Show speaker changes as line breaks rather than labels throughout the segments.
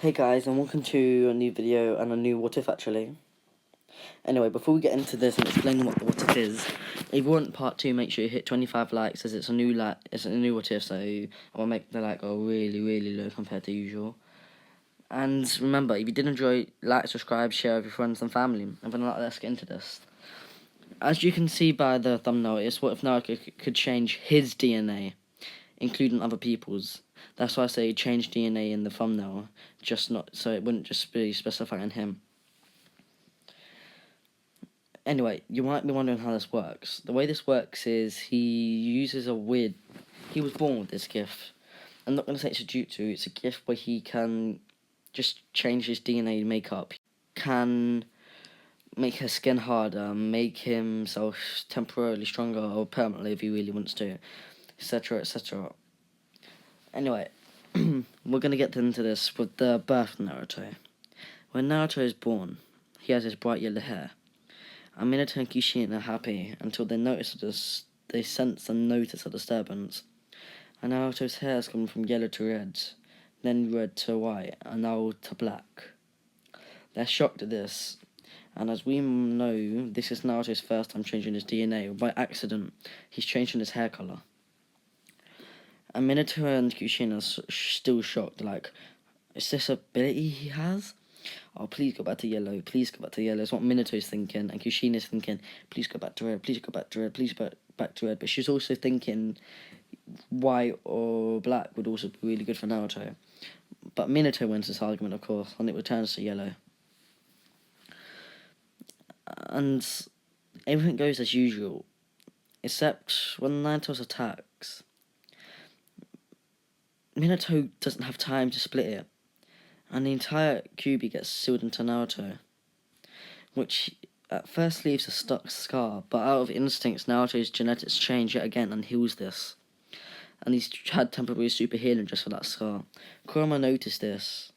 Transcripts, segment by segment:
Hey guys, and welcome to a new video and a new Whatif actually. Anyway, before we get into this and explaining what the Whatif is, if you want part 2, make sure you hit 25 likes as it's a new Whatif, so I will make the like go really low compared to usual. And remember, if you did enjoy, like, subscribe, share with your friends and family. And then let's get into this. As you can see by the thumbnail, it's what if Naruto could change his DNA, including other people's. That's why I say change DNA in the thumbnail, just not so it wouldn't just be specifying him. Anyway, you might be wondering how this works. The way this works is he uses he was born with this gift. I'm not going to say it's a jutsu, it's a gift where he can just change his DNA makeup. Can make his skin harder, make himself temporarily stronger or permanently if he really wants to, etc, etc. Anyway, we're going to get into this with the birth of Naruto. When Naruto is born, he has his bright yellow hair. And Minato and Kushina are happy until they sense and notice a disturbance. And Naruto's hair has gone from yellow to red, then red to white, and now to black. They're shocked at this, and as we know, this is Naruto's first time changing his DNA. By accident, he's changing his hair colour. And Minato and Kushina are still shocked, like, is this ability he has? Oh, please go back to yellow, please go back to yellow. It's what Minato's thinking, and Kushina's thinking, please go back to red, please go back to red, please go back to red. But she's also thinking white or black would also be really good for Naruto. But Minato wins this argument, of course, and it returns to yellow. And everything goes as usual, except when Naruto's attacks. Minato doesn't have time to split it, and the entire Kyuubi gets sealed into Naruto, which at first leaves a stuck scar, but out of instincts, Naruto's genetics change yet again and heals this. And he's had temporary super healing just for that scar. Kurama noticed this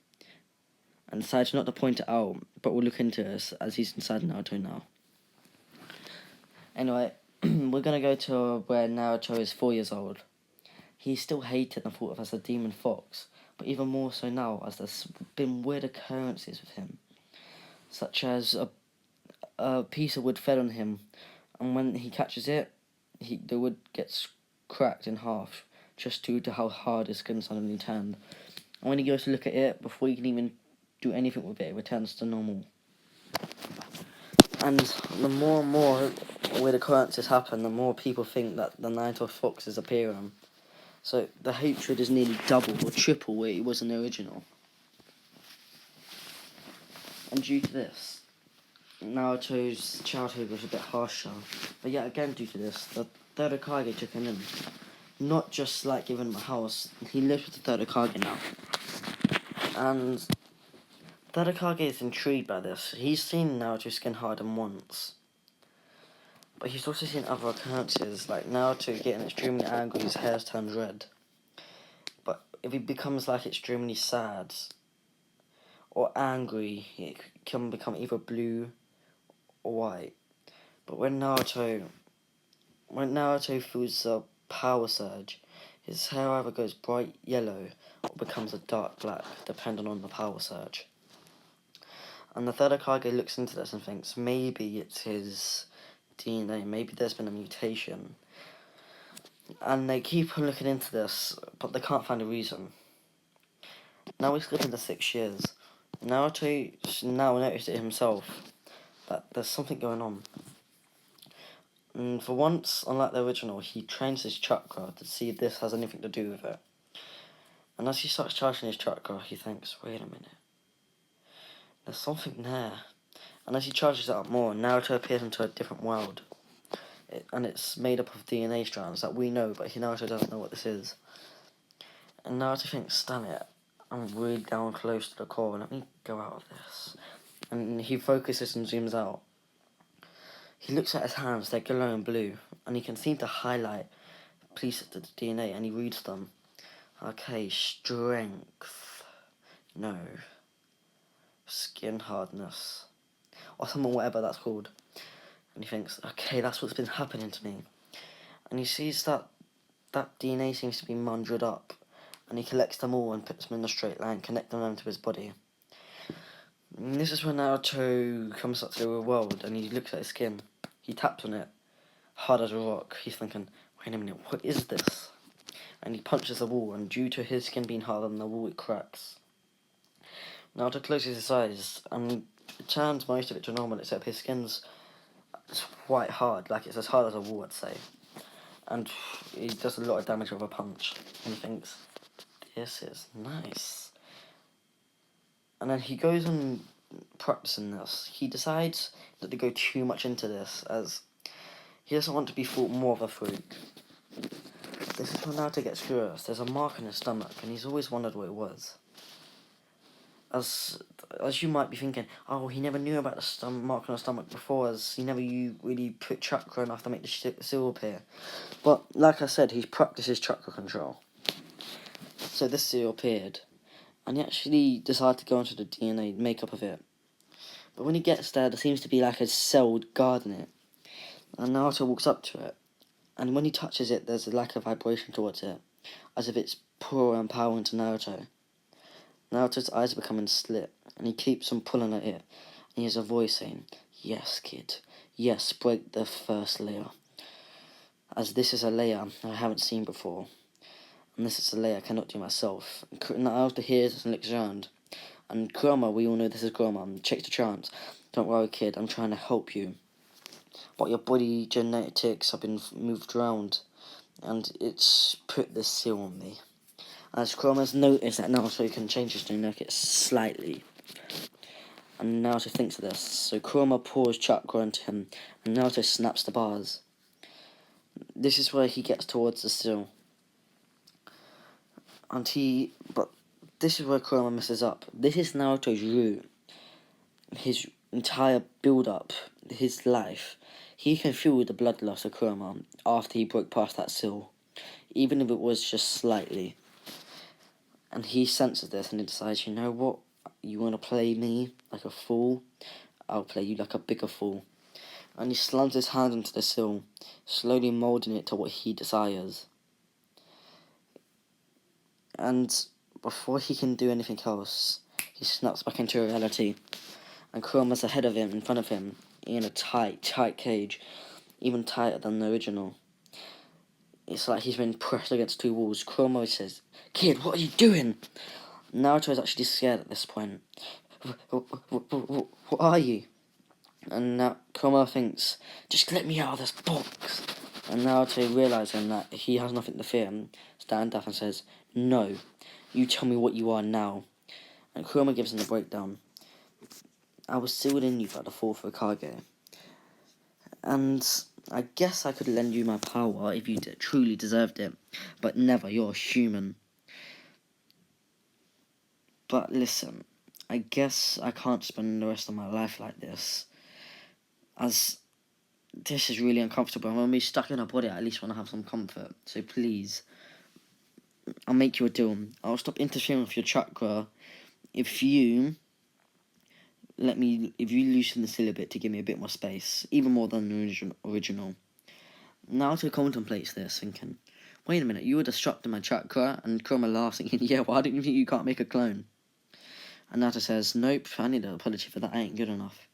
and decided not to point it out, but we'll look into this as he's inside Naruto now. Anyway, we're gonna go to where Naruto is 4 years old. He's still hated and thought of as a demon fox, but even more so now as there's been weird occurrences with him, such as a piece of wood fell on him, and when he catches it, the wood gets cracked in half, just due to how hard his skin suddenly turned. And when he goes to look at it, before he can even do anything with it, it returns to normal. And the more and more weird occurrences happen, the more people think that the Naruto fox is appearing. So the hatred is nearly double or triple where it was in the original. And due to this, Naruto's childhood was a bit harsher. But yet again, due to this, the third Hokage took him in. Not just like giving him a house, he lives with the third Hokage now. And third Hokage is intrigued by this. He's seen Naruto's skin harden once. But he's also seen other occurrences, like Naruto getting extremely angry, his hair turns red. But if he becomes like extremely sad or angry, it can become either blue or white. But when Naruto feels a power surge, his hair either goes bright yellow or becomes a dark black, depending on the power surge. And the third Hokage looks into this and thinks maybe it's his DNA, maybe there's been a mutation. And they keep on looking into this, but they can't find a reason. Now we skip into 6 years. Naruto now noticed it himself, that there's something going on. And for once, unlike the original, he trains his chakra to see if this has anything to do with it. And as he starts charging his chakra, he thinks, wait a minute, there's something there. And as he charges it up more, Naruto appears into a different world. And it's made up of DNA strands that we know, but Naruto doesn't know what this is. And Naruto thinks, damn it, I'm really down close to the core, let me go out of this. And he focuses and zooms out. He looks at his hands, they're glowing blue, and he can seem to highlight pieces of the DNA, and he reads them. Okay, strength. No. Skin hardness. Or something, whatever that's called. And he thinks, okay, that's what's been happening to me. And he sees that DNA seems to be mundred up, and he collects them all and puts them in a straight line, connecting them to his body. And this is when Naruto comes up to the world and he looks at his skin. He taps on it, hard as a rock. He's thinking, wait a minute, what is this? And he punches the wall, and due to his skin being harder than the wall, it cracks. Naruto closes his eyes, and it turns most of it to normal, except his skin's quite hard, like it's as hard as a wall, I'd say. And he does a lot of damage with a punch, and he thinks, this is nice. And then he goes on practicing this. He decides not to go too much into this, as he doesn't want to be thought more of a freak. This is when Naruto gets curious. There's a mark on his stomach, and he's always wondered what it was. As you might be thinking, oh, he never knew about the mark on his stomach before, as he never really put chakra enough to make the seal appear. But, like I said, he practices chakra control. So this seal appeared, and he actually decided to go into the DNA makeup of it. But when he gets there seems to be like a cell guarding it. And Naruto walks up to it, and when he touches it, there's a lack of vibration towards it, as if it's pouring power into Naruto. Naruto's eyes are becoming slit, and he keeps on pulling at it, and he hears a voice saying, yes, kid, yes, break the first layer. As this is a layer I haven't seen before, and this is a layer I cannot do myself. Naruto hears this and looks around, and Kurama, we all know this is Kurama, checks the chance. Don't worry, kid, I'm trying to help you. But your body genetics have been moved around, and it's put this seal on me. As Kurama's noticed that Naruto can change his genetics slightly, and Naruto thinks of this, so Kurama pours chakra into him, and Naruto snaps the bars. This is where he gets towards the seal. But this is where Kurama messes up. This is Naruto's root. His entire build-up, his life. He can feel the blood loss of Kurama after he broke past that seal, even if it was just slightly. And he senses this and he decides, you know what? You want to play me like a fool? I'll play you like a bigger fool. And he slams his hand into the seal, slowly moulding it to what he desires. And before he can do anything else, he snaps back into reality. And Kurama's ahead of him, in front of him, in a tight cage, even tighter than the original. It's like he's been pressed against two walls. Kurama says, kid, what are you doing? Naruto is actually scared at this point. What are you? And now Kurama thinks, just let me out of this box. And Naruto, realising that he has nothing to fear, stands up and says, no, you tell me what you are now. And Kurama gives him the breakdown. I was sealed in you by the fourth Hokage. And I guess I could lend you my power if you truly deserved it, but never, you're a human. But listen, I guess I can't spend the rest of my life like this, as this is really uncomfortable. I'm going to be stuck in a body. I at least want to have some comfort. So please, I'll make you a deal. I'll stop interfering with your chakra if you loosen the seal a bit to give me a bit more space, even more than the original. Naruto contemplates this, thinking, wait a minute, you were disrupting my chakra, and Kurama laughs, thinking, yeah, why don't you think you can't make a clone? And Naruto says, nope, I need an apology for that, I ain't good enough.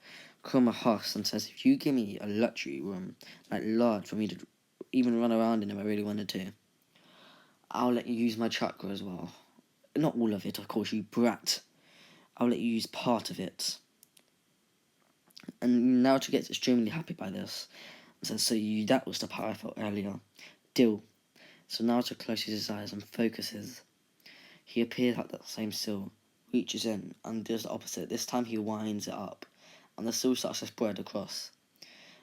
Kurama huffs and says, if you give me a luxury room, like large, for me to even run around in if I really wanted to, I'll let you use my chakra as well. Not all of it, of course, you brat. I'll let you use part of it. And Naruto gets extremely happy by this. And says, that was the power I felt earlier. Deal. So Naruto closes his eyes and focuses. He appears at that same seal, reaches in, and does the opposite. This time he winds it up, and the seal starts to spread across.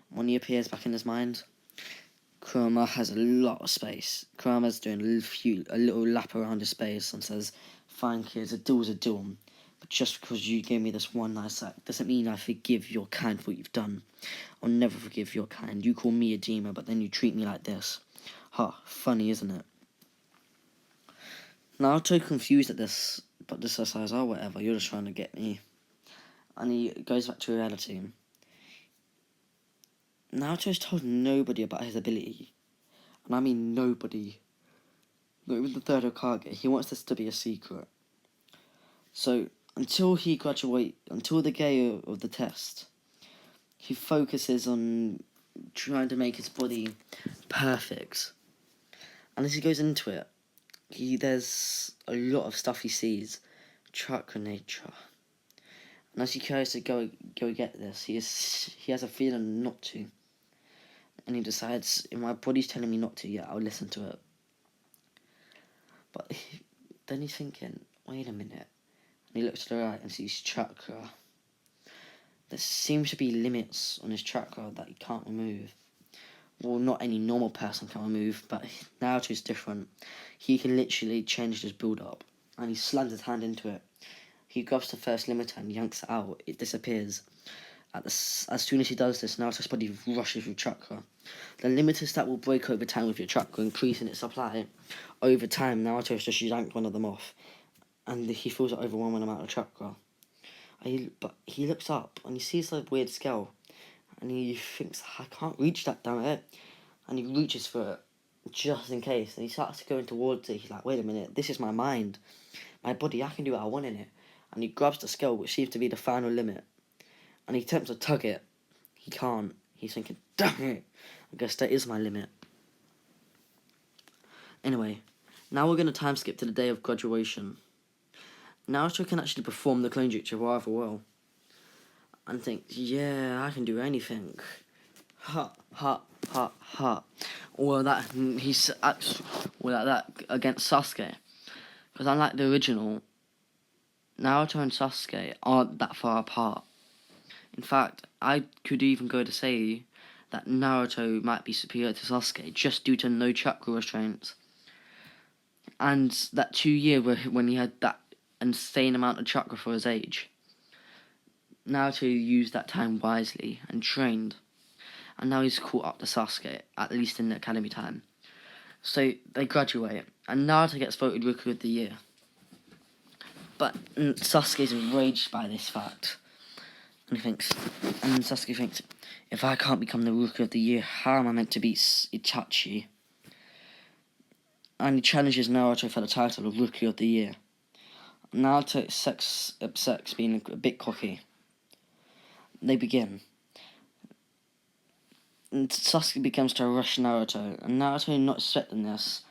When he appears back in his mind, Kurama has a lot of space. Kurama's doing a little lap around his space and says, fine kids, a deal's a deal. But just because you gave me this one nice act doesn't mean I forgive your kind for what you've done. I'll never forgive your kind. You call me a demon, but then you treat me like this. Funny, isn't it? Naruto confused at this, but just says, oh, whatever, you're just trying to get me. And he goes back to reality. Naruto's told nobody about his ability. And I mean nobody. But with the third Hokage, he wants this to be a secret. So until the day of the test, he focuses on trying to make his body perfect. And as he goes into it, there's a lot of stuff he sees, chakra nature. And as he tries to go get this, he has a feeling not to. And he decides, if my body's telling me not to, yeah, I'll listen to it. But then he's thinking, wait a minute. And he looks to the right and sees chakra. There seems to be limits on his chakra that he can't remove. Well, not any normal person can remove, but Naruto's different. He can literally change his build-up. And he slams his hand into it. He grabs the first limiter and yanks it out. It disappears. As soon as he does this, Naruto's body rushes with chakra. The limiters that will break over time with your chakra, increasing its supply. Over time, Naruto's just yanked one of them off. And he feels an overwhelming amount of chakra. But he looks up and he sees a weird scale. And he thinks, I can't reach that, damn it. And he reaches for it, just in case. And he starts going towards it. He's like, wait a minute, this is my mind. My body, I can do what I want in it. And he grabs the scale, which seems to be the final limit. And he attempts to tug it. He can't. He's thinking, damn it, I guess that is my limit. Anyway, now we're going to time skip to the day of graduation. Naruto can actually perform the clone jutsu rather well. And thinks, yeah, I can do anything. Ha, ha, ha, ha. Or that he's like that against Sasuke. Because unlike the original, Naruto and Sasuke aren't that far apart. In fact, I could even go to say that Naruto might be superior to Sasuke just due to no chakra restraints. And that 2 year when he had that insane amount of chakra for his age, Naruto used that time wisely and trained. And now he's caught up to Sasuke, at least in the academy time. So they graduate, and Naruto gets voted Rookie of the Year. But Sasuke's enraged by this fact. And Sasuke thinks, if I can't become the Rookie of the Year, how am I meant to beat Itachi? And he challenges Naruto for the title of Rookie of the Year. Naruto accepts being a bit cocky. They begin. And Sasuke begins to rush Naruto, and Naruto, not expecting this,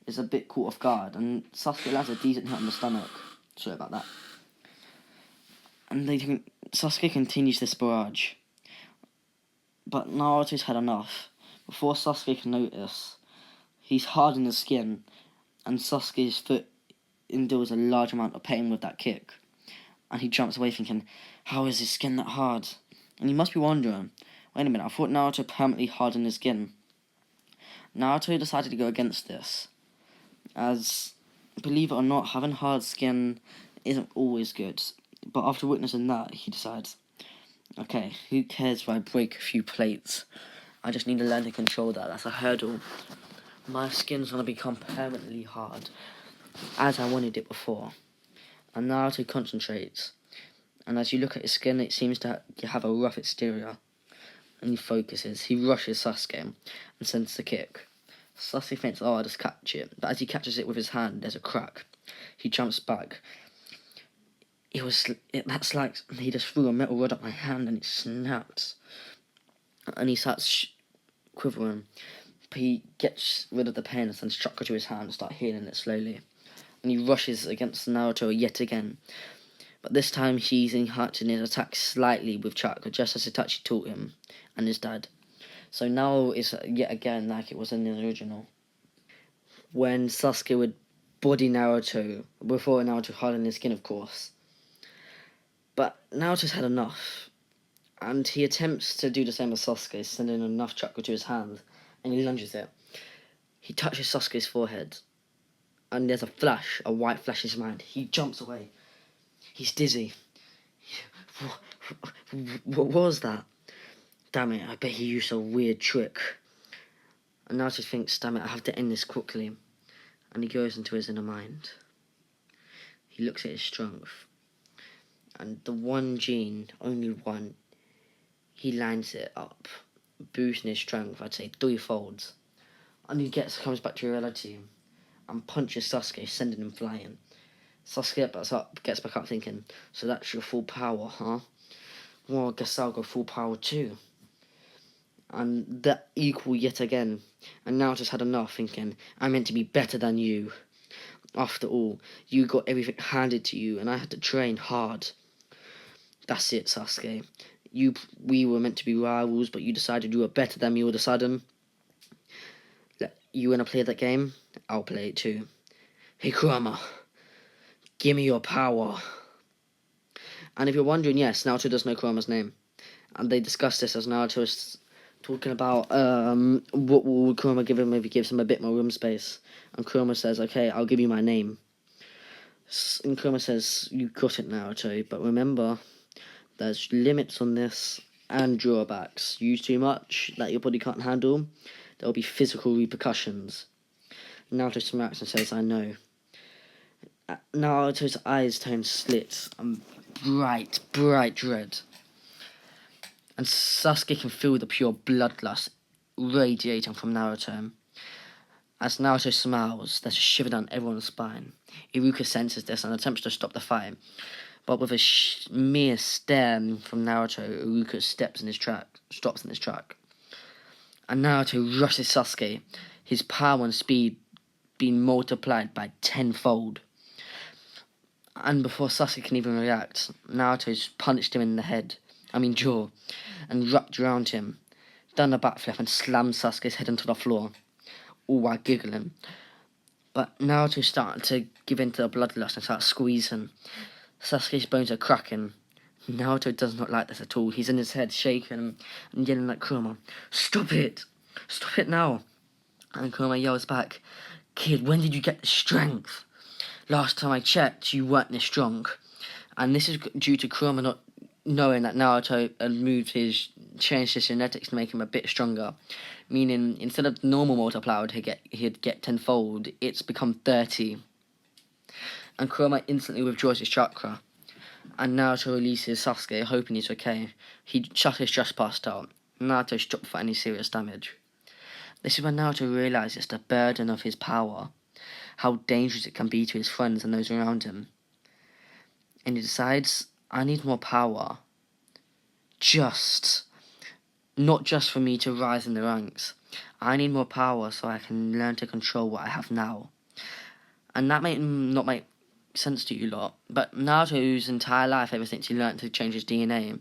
is a bit caught off guard, and Sasuke lands a decent hit on the stomach. Sorry about that. And Sasuke continues this barrage. But Naruto's had enough. Before Sasuke can notice, he's hardened his skin, and Sasuke's foot endures a large amount of pain with that kick. And he jumps away thinking, how is his skin that hard? And you must be wondering, wait a minute, I thought Naruto permanently hardened his skin. Naruto decided to go against this, as, believe it or not, having hard skin isn't always good. But after witnessing that, he decides, okay, who cares if I break a few plates? I just need to learn to control that. That's a hurdle. My skin's going to become permanently hard, as I wanted it before. And Naruto concentrates. And as you look at his skin, it seems to have a rough exterior. And he focuses. He rushes Sasuke and sends the kick. Sasuke thinks, oh, I'll just catch it. But as he catches it with his hand, there's a crack. He jumps back. That's like he just threw a metal rod at my hand and it snaps. And he starts quivering. But he gets rid of the pain and sends chakra to his hand and starts healing it slowly. And he rushes against Naruto yet again. But this time he's enhancing his attack slightly with chakra, just as Itachi taught him and his dad. So now it's yet again like it was in the original. When Sasuke would body Naruto, before Naruto hardened his skin, of course. But Naruto's had enough, and he attempts to do the same as Sasuke, sending enough chakra to his hand, and he lunges it. He touches Sasuke's forehead, and there's a white flash in his mind. He jumps away. He's dizzy. What was that? Damn it, I bet he used a weird trick. And Naruto thinks, damn it, I have to end this quickly. And he goes into his inner mind. He looks at his strength. And the one gene, only one, he lines it up, boosting his strength, I'd say 3-fold. And he comes back to reality. and punches Sasuke, sending him flying. Sasuke gets back up thinking, so that's your full power, huh? Well, I guess I'll go full power too. And that equal yet again. And now just had enough, thinking, I'm meant to be better than you. After all, you got everything handed to you, and I had to train hard. That's it, Sasuke. We were meant to be rivals, but you decided you were better than me all of a sudden. You wanna play that game? I'll play it too. Hey Kurama, give me your power. And if you're wondering, yes, Naruto does know Kurama's name. And they discuss this as Naruto is talking about what will Kurama give him if he gives him a bit more room space. And Kurama says, okay, I'll give you my name. And Kurama says, you got it, Naruto, but remember, there's limits on this and drawbacks. Use too much that your body can't handle, there'll be physical repercussions. Naruto smacks and says, I know. Naruto's eyes turn slit and bright red. And Sasuke can feel the pure bloodlust radiating from Naruto. As Naruto smiles, there's a shiver down everyone's spine. Iruka senses this and attempts to stop the fight. But with a mere stare from Naruto, Iruka stops in his track. And Naruto rushes Sasuke, his power and speed being multiplied by tenfold. And before Sasuke can even react, Naruto's punched him in the jaw, and wrapped around him, done a backflip and slammed Sasuke's head into the floor, all while giggling. But Naruto's starting to give in to the bloodlust and start squeezing. Sasuke's bones are cracking. Naruto does not like this at all. He's in his head, shaking and yelling at Kurama, Stop it! Stop it now! And Kurama yells back, Kid, when did you get the strength? Last time I checked, you weren't this strong. And this is due to Kurama not knowing that Naruto had changed his genetics to make him a bit stronger. Meaning, instead of normal multiplier, he'd get tenfold, it's become 30. And Kurama instantly withdraws his chakra. And Naruto releases Sasuke, hoping he's okay. He Sasuke's just passed out. Naruto's dropped for any serious damage. This is when Naruto realizes the burden of his power, how dangerous it can be to his friends and those around him. And he decides, I need more power. Not just for me to rise in the ranks. I need more power so I can learn to control what I have now. And that may not make sense to you lot, but Naruto's entire life, ever since he learned to change his DNA,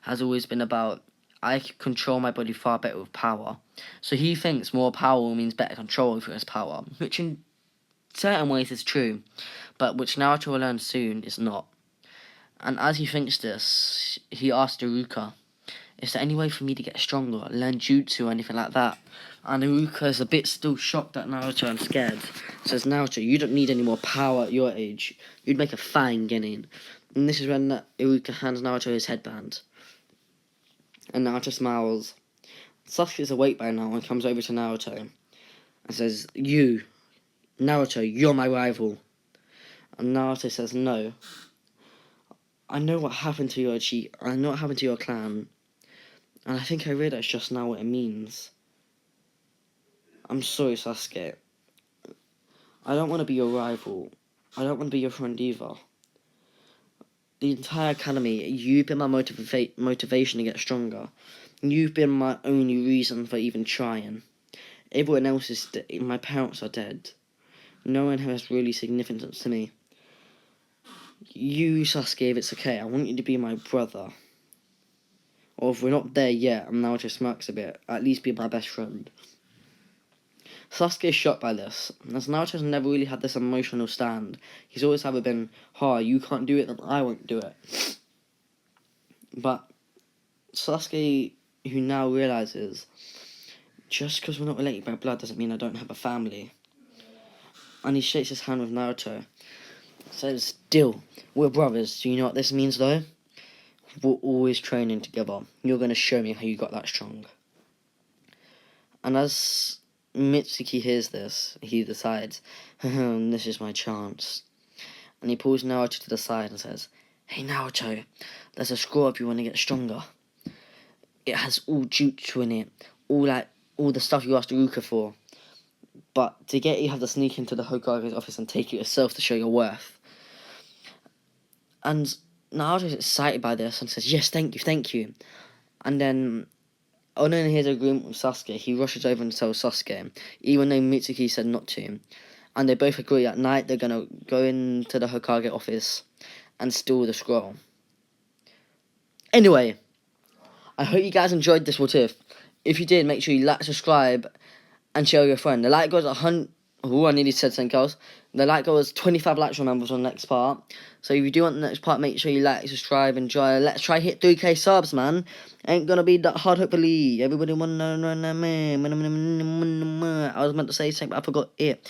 has always been about, I can control my body far better with power. So he thinks more power means better control over his power, which in certain ways is true, but which Naruto will learn soon is not. And as he thinks this, he asks Iruka, is there any way for me to get stronger, learn jutsu or anything like that? And Iruka is a bit still shocked at Naruto and scared. Says, Naruto, you don't need any more power at your age. You'd make a fine genin. And this is when Iruka hands Naruto his headband. And Naruto smiles. Sasuke is awake by now and comes over to Naruto and says, Naruto, you're my rival. And Naruto says, no. I know what happened to your I know what happened to your clan. And I think I realised just now what it means. I'm sorry, Sasuke. I don't want to be your rival. I don't want to be your friend either. The entire academy, you've been my motivation to get stronger. You've been my only reason for even trying. Everyone else is my parents are dead. No one has really significance to me. You, Sasuke, if it's okay, I want you to be my brother. Or if we're not there yet, and Naruto smirks a bit, at least be my best friend. Sasuke is shocked by this, as Naruto's never really had this emotional stand. He's always either been, you can't do it, then I won't do it. But Sasuke, who now realises, just because we're not related by blood doesn't mean I don't have a family. And he shakes his hand with Naruto. Says, Still, we're brothers. Do you know what this means, though? We're always training together. You're going to show me how you got that strong. And as Mitsuki hears this, he decides, this is my chance. And he pulls Naruto to the side and says, Hey Naruto, there's a scroll if you want to get stronger. It has all jutsu in it, all the stuff you asked Iruka for. But to get it, you have to sneak into the Hokage's office and take it yourself to show your worth. And Naruto's excited by this and says, yes, thank you. And then, on his agreement with Sasuke, he rushes over and tells Sasuke, even though Mitsuki said not to. And they both agree at night they're going to go into the Hokage office and steal the scroll. Anyway, I hope you guys enjoyed this Whatif. If you did, make sure you like, subscribe, and share with your friend. The like goes 100... Oh, I nearly said something else. The like goes 25 likes, remember, for the next part. So if you do want the next part, make sure you like, subscribe, enjoy. Let's try hit 3k subs, man. Ain't gonna be that hard, hopefully. Everybody wanna know me. I was meant to say something, but I forgot it.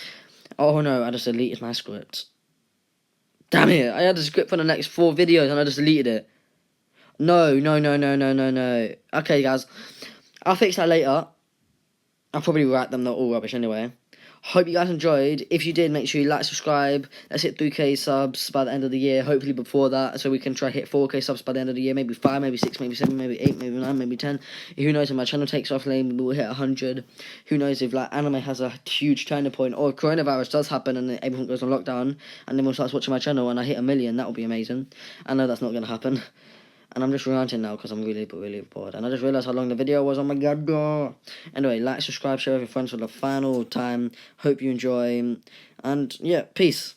Oh no, I just deleted my script. Damn it, I had a script for the next 4 videos and I just deleted it. No. Okay, guys, I'll fix that later. I'll probably write them, they're all rubbish anyway. Hope you guys enjoyed. If you did, make sure you like, subscribe. Let's hit 3k subs by the end of the year. Hopefully before that, so we can try hit 4k subs by the end of the year. Maybe 5, maybe 6, maybe 7, maybe 8, maybe 9, maybe 10. Who knows if my channel takes off, maybe we'll hit 100. Who knows if like anime has a huge turning point, or if coronavirus does happen and then everyone goes on lockdown and everyone starts watching my channel and I hit 1 million. That would be amazing. I know that's not going to happen. And I'm just ranting now because I'm really bored. And I just realised how long the video was. Oh my god. Anyway, like, subscribe, share with your friends for the final time. Hope you enjoy. And yeah, peace.